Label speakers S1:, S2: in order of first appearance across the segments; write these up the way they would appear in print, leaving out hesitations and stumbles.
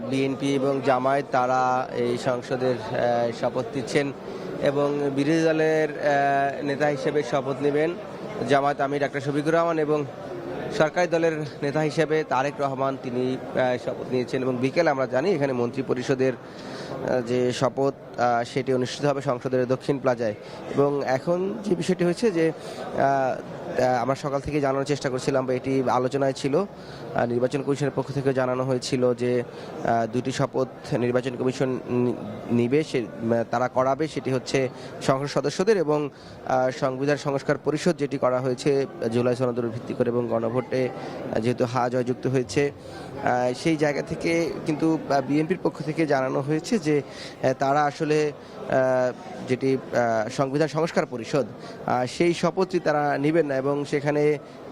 S1: BNP এবং জামায়াত তারা এই সংসদের শপথ নিচ্ছেন এবং বিরোধী দলের নেতা হিসেবে শপথ নেবেন জামায়াত আমির ডাক্তার শফিকুর রহমান এবং সরকারি দলের নেতা হিসেবে তারেক রহমান তিনি শপথ নিয়েছেন। এবং বিকেলে আমরা জানি এখানে মন্ত্রী পরিষদের যে শপথ সেটি অনুষ্ঠিত হবে সংসদের দক্ষিণ প্লাজায়। এবং এখন যে বিষয়টি হয়েছে যে আমরা সকাল থেকে জানানোর চেষ্টা করছিলাম বা এটি আলোচনায় ছিল, নির্বাচন কমিশনের পক্ষ থেকে জানানো হয়েছিল যে দুটি শপথ নির্বাচন কমিশন নিবে, তারা করাবে, সেটি হচ্ছে সংসদ সদস্যদের এবং সংবিধান সংস্কার পরিষদ যেটি করা হয়েছে জুলাই সনদের ভিত্তি করে এবং গণভোটে যেহেতু হা জয়যুক্ত হয়েছে সেই জায়গা থেকে কিন্তু বিএনপির পক্ষ থেকে জানানো হয়েছে যে তারা আসলে যেটি সংবিধান সংস্কার পরিষদ সেই শপথটি তারা নেবেন না। এবং সেখানে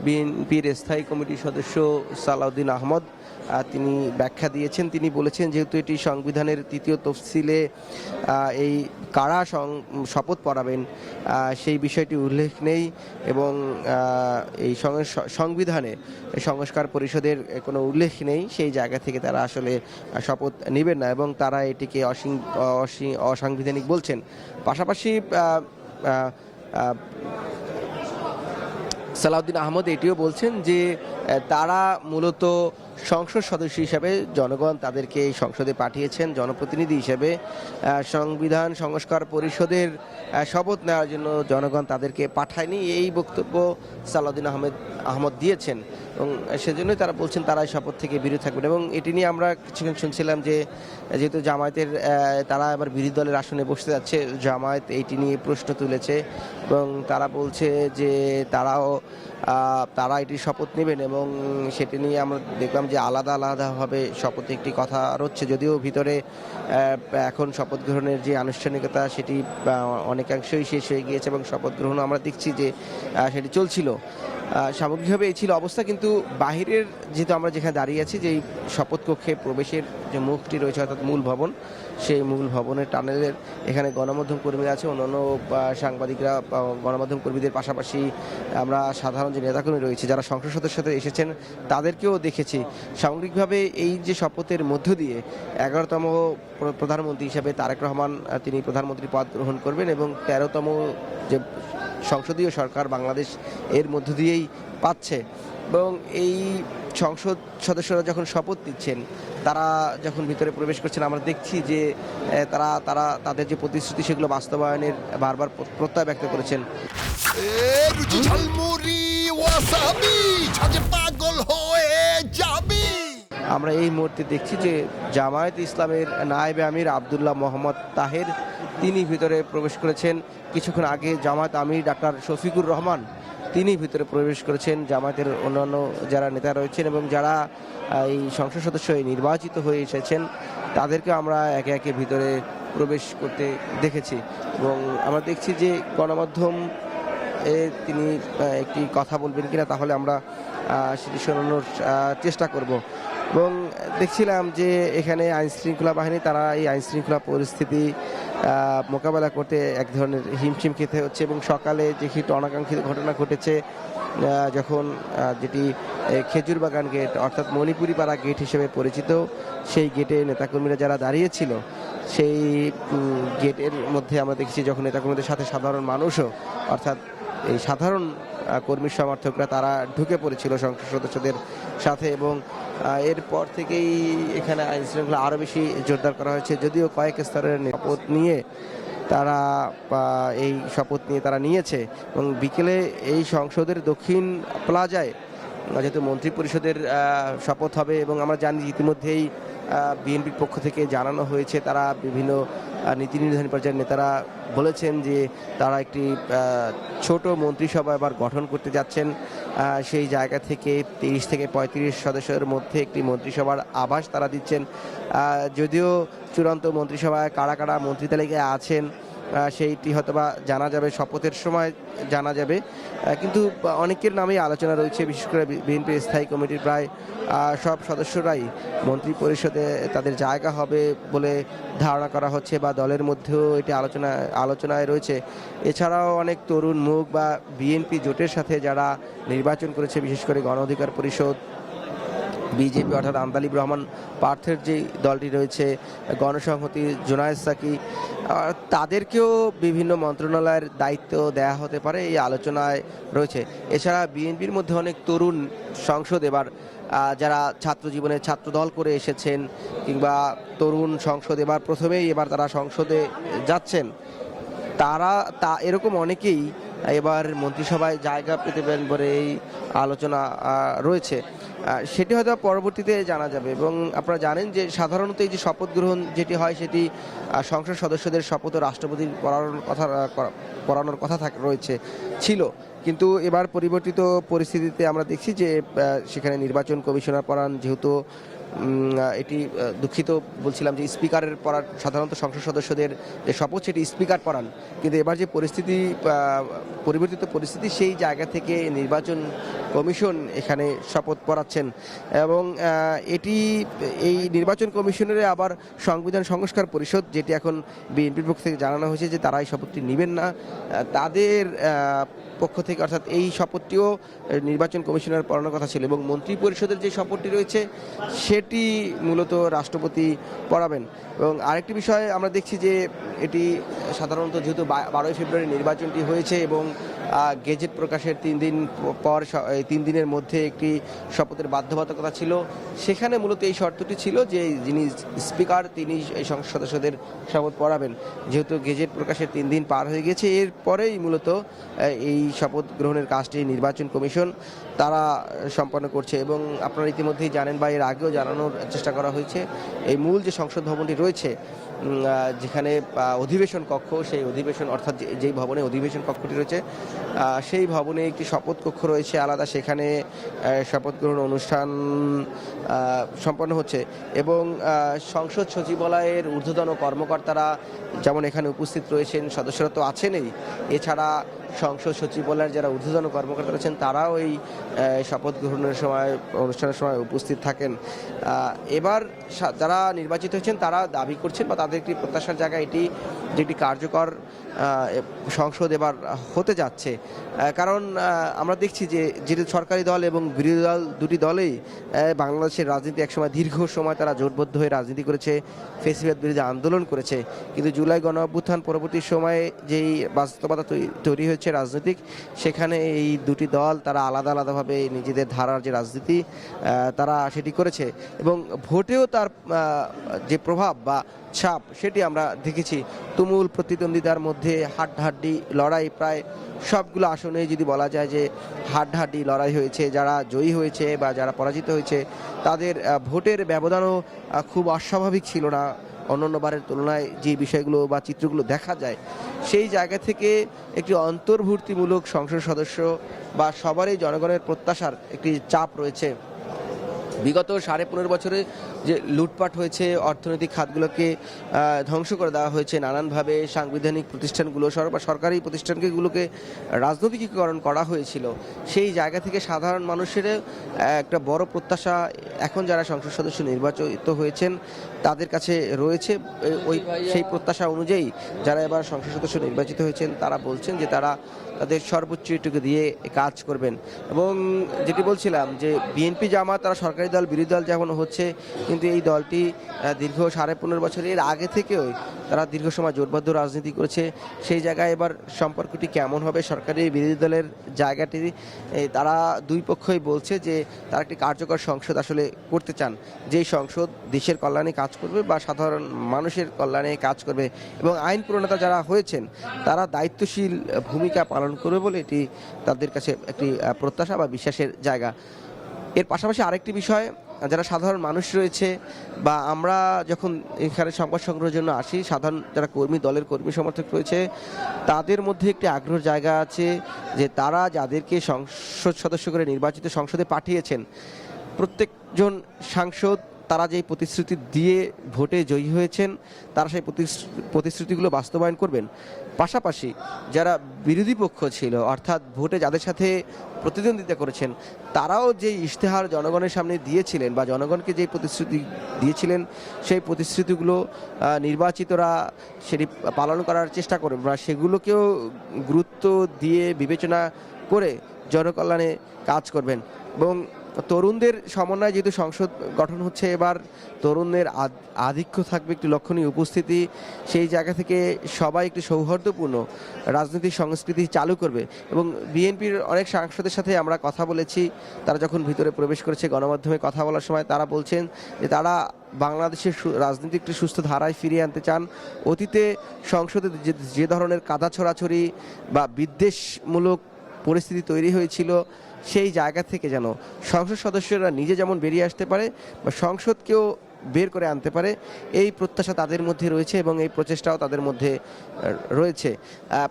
S1: বিএনপির স্থায়ী কমিটির সদস্য সালাউদ্দিন আহমদ তিনি ব্যাখ্যা দিয়েছেন। তিনি বলেছেন যেহেতু এটি সংবিধানের তৃতীয় তফসিলে এই কারা শপথ পড়াবেন সেই বিষয়টি উল্লেখ নেই এবং এই সংবিধানে সংস্কার পরিষদের কোনো উল্লেখ নেই, সেই জায়গা থেকে তারা আসলে শপথ নেবেন না এবং তারা এটিকে অসাংবিধানিক বলছেন। পাশাপাশি সালাউদ্দিন আহমদ এটিও বলছেন যে তারা মূলত সংসদ সদস্য হিসাবে জনগণ তাদেরকে এই সংসদে পাঠিয়েছেন জনপ্রতিনিধি হিসেবে, সংবিধান সংস্কার পরিষদের শপথ নেওয়ার জন্য জনগণ তাদেরকে পাঠায়নি, এই বক্তব্য সালাউদ্দিন আহমদ দিয়েছেন এবং সেজন্যই তারা বলছেন তারা শপথ থেকে বিরত থাকবেন। এবং এটি নিয়ে আমরা কিছুক্ষণ শুনছিলাম যে যেহেতু জামায়াতের তারা আবার বিরোধী দলের আসনে বসতে যাচ্ছে, জামায়াত এইটি নিয়ে প্রশ্ন তুলেছে এবং তারা বলছে যে তারা এটি শপথ নেবেন এবং সেটি নিয়ে আমরা দেখলাম যে আলাদা আলাদাভাবে শপথে একটি কথা হচ্ছে, যদিও ভিতরে এখন শপথ গ্রহণের যে আনুষ্ঠানিকতা সেটি অনেকাংশই শেষ হয়ে গিয়েছে এবং শপথ গ্রহণ আমরা দেখছি যে সেটি চলছিল। সামগ্রিকভাবে এই ছিল অবস্থা, কিন্তু বাহিরের যেহেতু আমরা যেখানে দাঁড়িয়ে আছি যে এই শপথ কক্ষে প্রবেশের যে মুখটি রয়েছে অর্থাৎ মূল ভবন, সেই মূল ভবনের টানেলের এখানে গণমাধ্যম কর্মীরা আছে, অন্যান্য সাংবাদিকরা, গণমাধ্যম কর্মীদের পাশাপাশি আমরা সাধারণ যে নেতাকর্মী রয়েছে যারা সংসদ সদস্যদের এসেছেন তাদেরকেও দেখেছি। সামগ্রিকভাবে এই যে শপথের মধ্য দিয়ে 11তম প্রধানমন্ত্রী হিসেবে তারেক রহমান তিনি প্রধানমন্ত্রী পদ গ্রহণ করবেন এবং 13তম যে সংসদীয় সরকার বাংলাদেশ এর মধ্য দিয়েই পাচ্ছে। এবং এই সংসদ সদস্যরা যখন শপথ নিচ্ছেন, তারা যখন ভিতরে প্রবেশ করছেন, আমরা দেখছি যে তারা তাদের যে প্রতিশ্রুতি সেগুলো বাস্তবায়নের বারবার প্রত্যয় ব্যক্ত করেছেন। আমরা এই মুহূর্তে দেখছি যে জামায়াত ইসলামের নায়েবে আমির আব্দুল্লাহ মোহাম্মদ তাহের তিনি ভিতরে প্রবেশ করেছেন। কিছুক্ষণ আগে জামায়াত আমির ডাক্তার শফিকুর রহমান তিনি ভিতরে প্রবেশ করেছেন। জামায়াতের অন্যান্য যারা নেতা রয়েছেন এবং যারা এই সংসদ সদস্য নির্বাচিত হয়ে এসেছেন তাদেরকে আমরা একে একে ভিতরে প্রবেশ করতে দেখেছি এবং আমরা দেখছি যে গণমাধ্যম তিনি একটি কথা বলবেন কিনা, তাহলে আমরা সেটি শোনানোর চেষ্টা করব। এবং দেখছিলাম যে এখানে আইনশৃঙ্খলা বাহিনী তারা এই আইনশৃঙ্খলা পরিস্থিতি মোকাবেলা করতে এক ধরনের হিমশিম খেতে হচ্ছে এবং সকালে যে অনাকাঙ্ক্ষিত ঘটনা ঘটেছে যখন যেটি খেজুর বাগান গেট অর্থাৎ মণিপুরি পাড়া গেট হিসেবে পরিচিত, সেই গেটে নেতাকর্মীরা যারা দাঁড়িয়েছিল সেই গেটের মধ্যে আমরা দেখেছি যখন নেতাকর্মীদের সাথে সাধারণ মানুষও অর্থাৎ এই সাধারণ কর্মী সমর্থকরা তারা ঢুকে পড়েছিল সংসদ সদস্যদের সাথে এবং এরপর থেকেই এখানে আইন শৃঙ্খলা আরও বেশি জোরদার করা হয়েছে। যদিও কয়েক স্তরের শপথ নিয়ে তারা নিয়েছে এবং বিকেলে এই সংসদের দক্ষিণ প্লাজায় যেহেতু মন্ত্রী পরিষদের শপথ হবে এবং আমরা জানি ইতিমধ্যেই বিএনপির পক্ষ থেকে জানানো হয়েছে, তারা বিভিন্ন নীতি নির্ধারণী পর্যায়ের নেতারা বলেছেন যে তারা একটি ছোট মন্ত্রিসভা এবার গঠন করতে যাচ্ছেন। সেই জায়গা থেকে 30 থেকে 35 সদস্যের মধ্যে একটি মন্ত্রিসভার আভাস তারা দিচ্ছেন। যদিও চূড়ান্ত মন্ত্রিসভায় কারা কারা মন্ত্রী তালিকায় আছেন সেইটি হয়তোবা জানা যাবে, শপথের সময় জানা যাবে, কিন্তু অনেকের নামেই আলোচনা রয়েছে। বিশেষ করে বিএনপির স্থায়ী কমিটির প্রায় সব সদস্যরাই মন্ত্রী পরিষদে তাদের জায়গা হবে বলে ধারণা করা হচ্ছে বা দলের মধ্যেও এটি আলোচনায় রয়েছে। এছাড়াও অনেক তরুণ মুখ বা বিএনপি জোটের সাথে যারা নির্বাচন করেছে, বিশেষ করে গণ অধিকার পরিষদ বিজেপি অর্থাৎ আন্দালিব রহমান পার্থের যে দলটি রয়েছে, গণসংহতি জোনায়েদ সাকি, তাদেরকেও বিভিন্ন মন্ত্রণালয়ের দায়িত্ব দেয়া হতে পারে এই আলোচনায় রয়েছে। এছাড়া বিএনপির মধ্যে অনেক তরুণ সংসদ এবার যারা ছাত্র জীবনে ছাত্রদল করে এসেছেন কিংবা তরুণ সংসদ এবার তারা সংসদে যাচ্ছেন, এরকম অনেকেই এবার মন্ত্রিসভায় জায়গা পেতে পারেন বলে এই আলোচনা রয়েছে। সেটি হয়তো পরবর্তীতে জানা যাবে। এবং আপনারা জানেন যে সাধারণত এই যে শপথ গ্রহণ যেটি হয় সেটি সংসদ সদস্যদের শপথ রাষ্ট্রপতির পড়ানোর কথা রয়েছে ছিল, কিন্তু এবার পরিবর্তিত পরিস্থিতিতে আমরা দেখছি যে সেখানে নির্বাচন কমিশনার পড়ান, যেহেতু এটি দুঃখিত বলছিলাম যে স্পিকারের পড়ার সাধারণত সংসদ সদস্যদের যে শপথ সেটি স্পিকার পড়ান, কিন্তু এবার যে পরিবর্তিত পরিস্থিতি সেই জায়গা থেকে নির্বাচন কমিশন এখানে শপথ পড়াচ্ছেন। এবং এই নির্বাচন কমিশনের আবার সংবিধান সংস্কার পরিষদ, যেটি এখন বিএনপির পক্ষ থেকে জানানো হয়েছে যে তারা এই শপথটি নেবেন না, তাদের পক্ষ থেকে অর্থাৎ এই শপথটিও নির্বাচন কমিশনের পড়ানোর কথা ছিল। এবং মন্ত্রী পরিষদের যে শপথটি রয়েছে সেটি মূলত রাষ্ট্রপতি পড়াবেন। এবং আরেকটি বিষয় আমরা দেখছি যে এটি সাধারণত যেহেতু 12 ফেব্রুয়ারি নির্বাচনটি হয়েছে এবং গেজেট প্রকাশের 3 দিন পর 3 দিনের মধ্যে একটি শপথের বাধ্যবাধকতা ছিল, সেখানে মূলত এই শর্তটি ছিল যে যিনি স্পিকার তিনি এই সংসদ সদস্যদের শপথ পড়াবেন। যেহেতু গেজেট প্রকাশের 3 দিন পার হয়ে গেছে, এরপরেই মূলত এই শপথ গ্রহণের কাজটি নির্বাচন কমিশন তারা সম্পন্ন করছে। এবং আপনারা ইতিমধ্যেই জানেন বা এর আগেও জানানোর চেষ্টা করা হয়েছে, এই মূল যে সংসদ ভবনটি রয়েছে যেখানে অধিবেশন কক্ষ, সেই অধিবেশন অর্থাৎ যেই ভবনে অধিবেশন কক্ষটি রয়েছে সেই ভবনে একটি শপথ কক্ষ রয়েছে আলাদা, সেখানে শপথ গ্রহণ অনুষ্ঠান সম্পন্ন হচ্ছে। এবং সংসদ সচিবালয়ের ঊর্ধ্বতন কর্মকর্তারা যেমন এখানে উপস্থিত রয়েছেন, সদস্যরা তো আছেনই, এছাড়া সংসদ সচিবালয়ের যারা ঊর্ধ্বতন কর্মকর্তা রয়েছেন তারাও এই শপথ গ্রহণের সময় অনুষ্ঠানের সময় উপস্থিত থাকেন। এবার যারা নির্বাচিত হয়েছেন তারা দাবি করছেন বা তাদের একটি প্রত্যাশার জায়গা এটি যেটি কার্যকর সংসদ এবার হতে যাচ্ছে। কারণ আমরা দেখছি যে যেটি সরকারি দল এবং বিরোধী দল দুটি দলেই বাংলাদেশের রাজনীতি একসময় দীর্ঘ সময় তারা জোটবদ্ধ হয়ে রাজনীতি করেছে, ফ্যাসিবাদ বিরোধী আন্দোলন করেছে, কিন্তু জুলাই গণ অভ্যুত্থান পরবর্তী সময়ে যেই বাস্তবতা তৈরি হয়েছে রাজনৈতিক, সেখানে এই দুটি দল তারা আলাদাভাবে নিজেদের ধারার যে রাজনীতি তারা সেটি করেছে। এবং ভোটেও তার যে প্রভাব বা ছাপ সেটি আমরা দেখেছি। তুমুল প্রতিদ্বন্দ্বিতার মধ্যে হাড্ডাহাড্ডি লড়াই, প্রায় সবগুলো আসনে যদি বলা যায় যে হাড্ডাহাড্ডি লড়াই হয়েছে। যারা জয়ী হয়েছে বা যারা পরাজিত হয়েছে তাদের ভোটের ব্যবধানও খুব অস্বাভাবিক ছিল না অন্যান্যবারের তুলনায়। যে বিষয়গুলো বা চিত্রগুলো দেখা যায় সেই জায়গা থেকে একটি অন্তর্ভুক্তিমূলক সংসদ সদস্য বা সবারই জনগণের প্রত্যাশার একটি চাপ রয়েছে। বিগত 15.5 বছরে যে লুটপাট হয়েছে, অর্থনৈতিক খাতগুলোকে ধ্বংস করে দেওয়া হয়েছে নানানভাবে, সাংবিধানিক প্রতিষ্ঠানগুলো সরকারি প্রতিষ্ঠানগুলোকে রাজনৈতিকীকরণ করা হয়েছিল, সেই জায়গা থেকে সাধারণ মানুষের একটা বড় প্রত্যাশা এখন যারা সংসদ সদস্য নির্বাচিত হয়েছেন তাদের কাছে রয়েছে। সেই প্রত্যাশা অনুযায়ী যারা এবার সংসদ সদস্য নির্বাচিত হয়েছেন তারা বলছেন যে তারা তাদের সর্বোচ্চ এটুকু দিয়ে কাজ করবেন। এবং যেটি বলছিলাম যে বিএনপি জামাত তারা সরকারি দল বিরোধী দল যেমন হচ্ছে, কিন্তু এই দলটি দীর্ঘ 15.5 বছরের আগে থেকেও তারা দীর্ঘ সময় জোটবদ্ধ রাজনীতি করেছে। সেই জায়গায় এবার সম্পর্কটি কেমন হবে সরকারি বিরোধী দলের জায়গাটি, তারা দুই পক্ষই বলছে যে তারা একটি কার্যকর সংসদ আসলে করতে চান, যেই সংসদ দেশের কল্যাণে কাজ করবে বা সাধারণ মানুষের কল্যাণে কাজ করবে এবং আইন প্রণেতা যারা হয়েছেন তারা দায়িত্বশীল ভূমিকা পালন করবে বলে এটি তাদের কাছে একটি প্রত্যাশা বা বিশ্বাসের জায়গা। এর পাশাপাশি আরেকটি বিষয়, যারা সাধারণ মানুষ রয়েছে বা আমরা যখন এখানে সংবাদ সংগ্রহের জন্য আসি, সাধারণ যারা দলের কর্মী সমর্থক রয়েছে তাদের মধ্যে একটি আগ্রহের জায়গা আছে যে তারা যাদেরকে সংসদ সদস্য করে নির্বাচিত সংসদে পাঠিয়েছেন প্রত্যেকজন সাংসদ তারা যেই প্রতিশ্রুতি দিয়ে ভোটে জয়ী হয়েছেন তারা সেই প্রতিশ্রুতিগুলো বাস্তবায়ন করবেন। পাশাপাশি যারা বিরোধী পক্ষ ছিল অর্থাৎ ভোটে যাদের সাথে প্রতিদ্বন্দ্বিতা করেছেন তারাও যে ইশতেহার জনগণের সামনে দিয়েছিলেন বা জনগণকে যে প্রতিশ্রুতি দিয়েছিলেন সেই প্রতিশ্রুতিগুলো নির্বাচিতরা সেটি পালন করার চেষ্টা করবেন বা সেগুলোকেও গুরুত্ব দিয়ে বিবেচনা করে জনকল্যাণে কাজ করবেন। এবং তরুণদের সমন্বয়ে যেহেতু সংসদ গঠন হচ্ছে, এবার তরুণদের আধিক্য থাকবে, একটি লক্ষণীয় উপস্থিতি, সেই জায়গা থেকে সবাই একটি সৌহার্দ্যপূর্ণ রাজনৈতিক সংস্কৃতি চালু করবে। এবং বিএনপির অনেক সাংসদের সাথে আমরা কথা বলেছি, তারা যখন ভিতরে প্রবেশ করেছে গণমাধ্যমে কথা বলার সময় তারা বলছেন যে তারা বাংলাদেশের রাজনীতি একটি সুস্থ ধারায় ফিরিয়ে আনতে চান। অতীতে সংসদে যে ধরনের কাদা ছড়াছড়ি বা বিদ্বেষমূলক পরিস্থিতি তৈরি হয়েছিল, সেই জায়গা থেকে যেন সংসদ সদস্যরা নিজে যেমন বেরিয়ে আসতে পারে বা সংসদকেও বের করে আনতে পারে, এই প্রত্যাশা তাদের মধ্যে রয়েছে এবং এই প্রচেষ্টাও তাদের মধ্যে রয়েছে।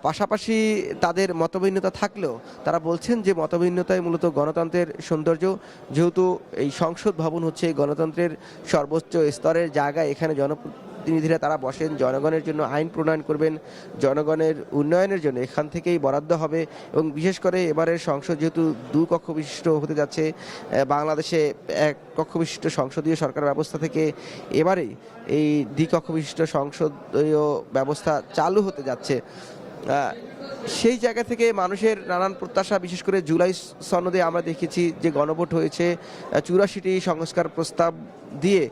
S1: পাশাপাশি তাদের মতভিন্নতা থাকলেও তারা বলছেন যে মতভিন্নতাই মূলত গণতন্ত্রের সৌন্দর্য। যেহেতু এই সংসদ ভবন হচ্ছে গণতন্ত্রের সর্বোচ্চ স্তরের জায়গা, এখানে জনপ্রতিনিধিরা তারা বসেন, জনগণের জন্য আইন প্রণয়ন করবেন, জনগণের উন্নয়নের জন্য এখান থেকেই বরাদ্দ হবে। এবং বিশেষ করে এবারের সংসদ যেহেতু দুকক্ষ বিশিষ্ট হতে যাচ্ছে, বাংলাদেশে এক কক্ষ বিশিষ্ট সংসদীয় সরকার ব্যবস্থা থেকে এবারেই এই দ্বিকক্ষ বিশিষ্ট সংসদীয় ব্যবস্থা চালু হতে যাচ্ছে, সেই জায়গা থেকে মানুষের নানান প্রত্যাশা, বিশেষ করে জুলাই সনদে আমরা দেখেছি যে গণভোট হয়েছে, 84টি সংস্কার প্রস্তাব দিয়ে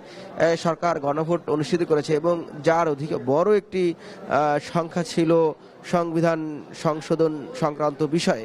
S1: সরকার গণভোট অনুষ্ঠিত করেছে এবং যার অধিক বড় একটি সংখ্যা ছিল সংবিধান সংশোধন সংক্রান্ত বিষয়ে।